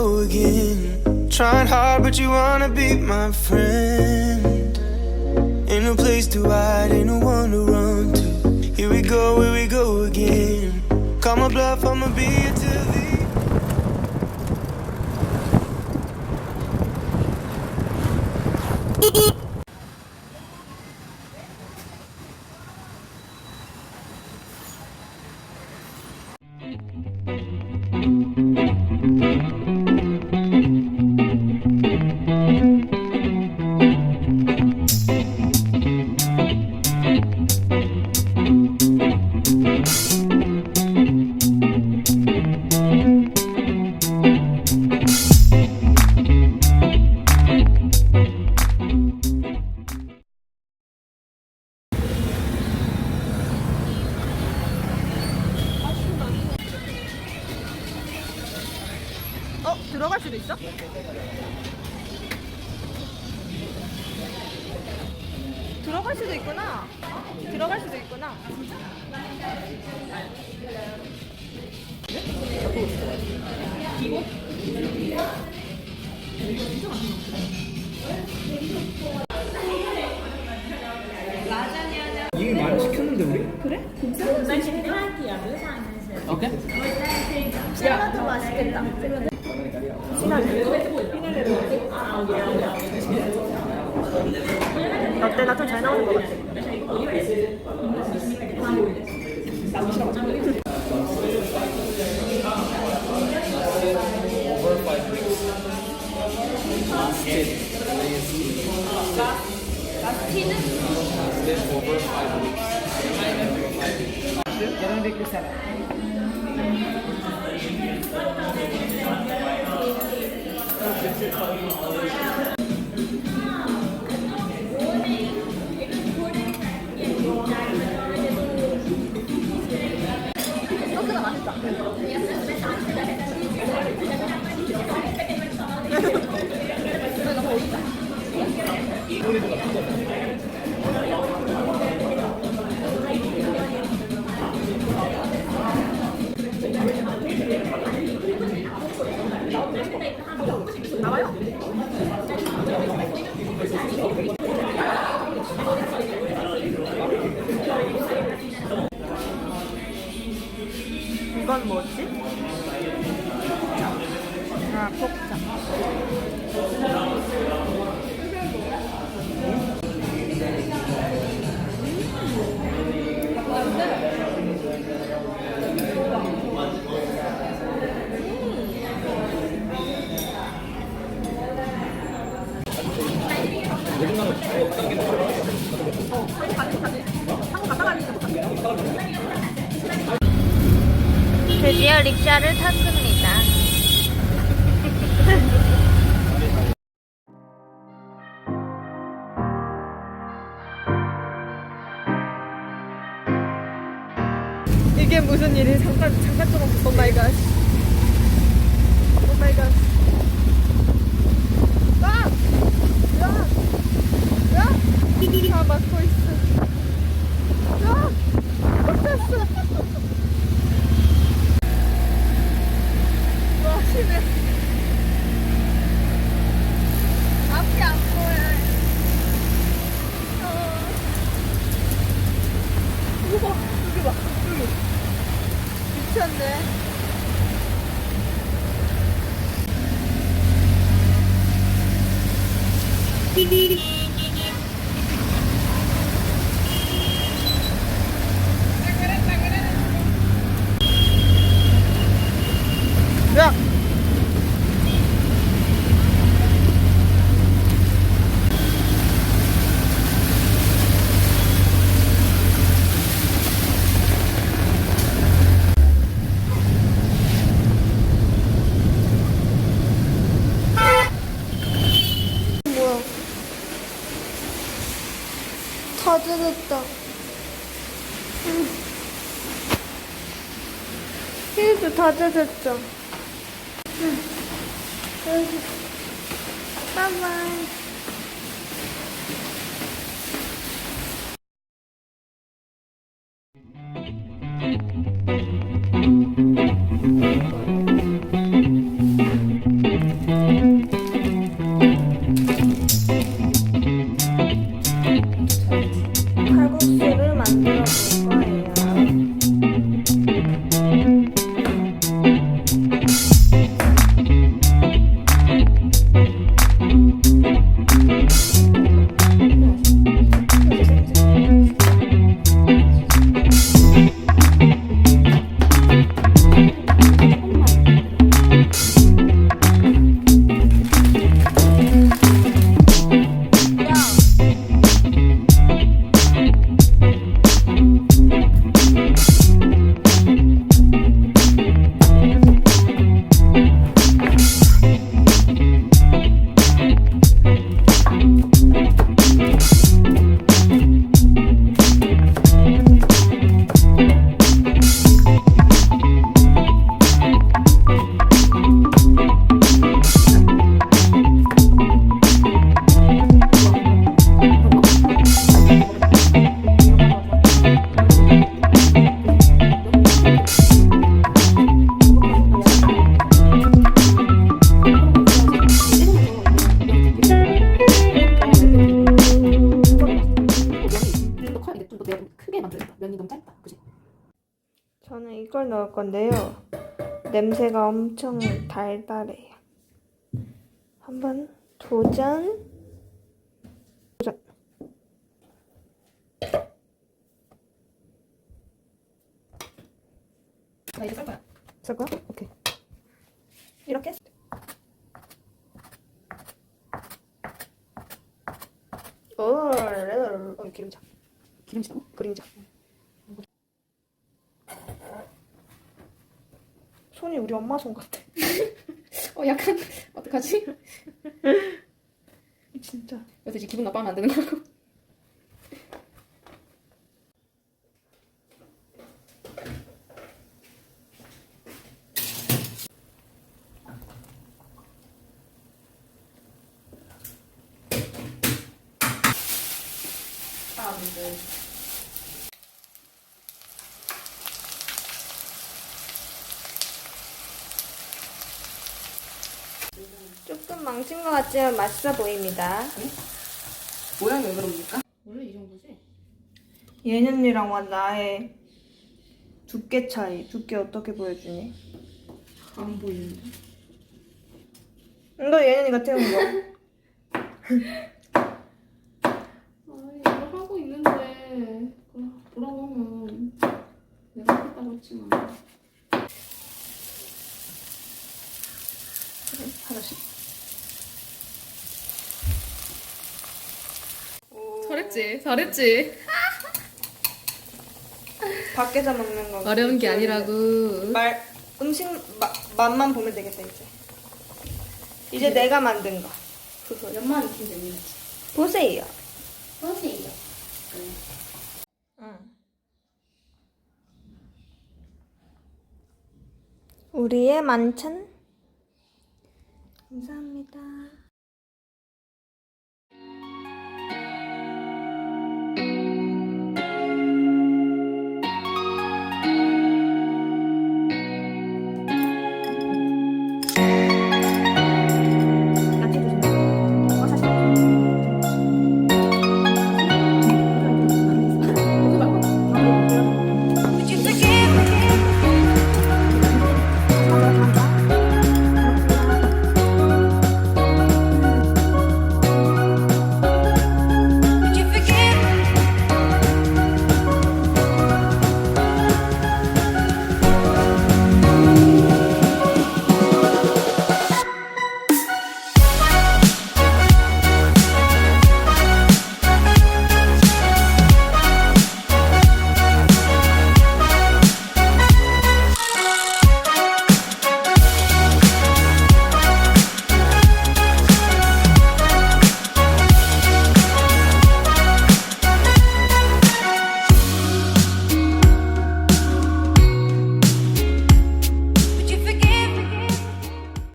go again. Trying hard but you wanna be my friend. Ain't no place to hide, ain't no one to run to. Here we go again. Call my bluff, I'ma be here till the 들어갈 수도 있어? 들어갈 수도 있구나. 들어갈 수도 있구나. 이미 많이 시켰는데 우리? 그래? 오케이. 샐러드 맛있겠다. 어때? 나 좀 잘 나오는 것 같아. 소스가 맛있다. 너무 어렵다. 나와요? 이건 뭐지? 아, 복장. 드디어 릭샤를 탔습니다. 이게 무슨 일이? 잠깐 조금. 오 마이 갓. 오 마이 갓. 아! 야! 야! 다 막고 있어. 야! 어땠어? 와, 심해. 앞이 안 보여. 우와, 여기 봐. 여기. 미쳤네. 야! 뭐야? 다 젖었다. 힐도 다 젖었죠? 바이바이. 이걸 넣을 건데요. 냄새가 엄청 달달해요. 한번 도전. 나 이거 쌀 거야. 쓸 거야? 오케이. 이렇게? 기름져. 기름지다고? 그림자. 손이 우리 엄마 손 같아. 약간 어떡하지? 진짜. 그래서 이제 기분 나빠하면 안 되는 거고. 조금 망친 것 같지만 맛있어 보입니다. 모양이 왜 그럽니까? 원래 이 정도지? 예년이랑 나의 두께 차이. 두께 어떻게 보여주니? 안 보이는데. 너 예년이가 태운 거. 아니 이걸 하고 있는데 보라고 하면 내가 하겠다고 했지만. 하나씩. 잘했지. 밖에서 먹는 거. 어려운 게 아니라고. 음식 맛만 보면 되겠다 이제. 이제 내가 만든 거. 연만 익히면 됩니다. 보세요. 보세요. 응. 우리의 만찬. 감사합니다.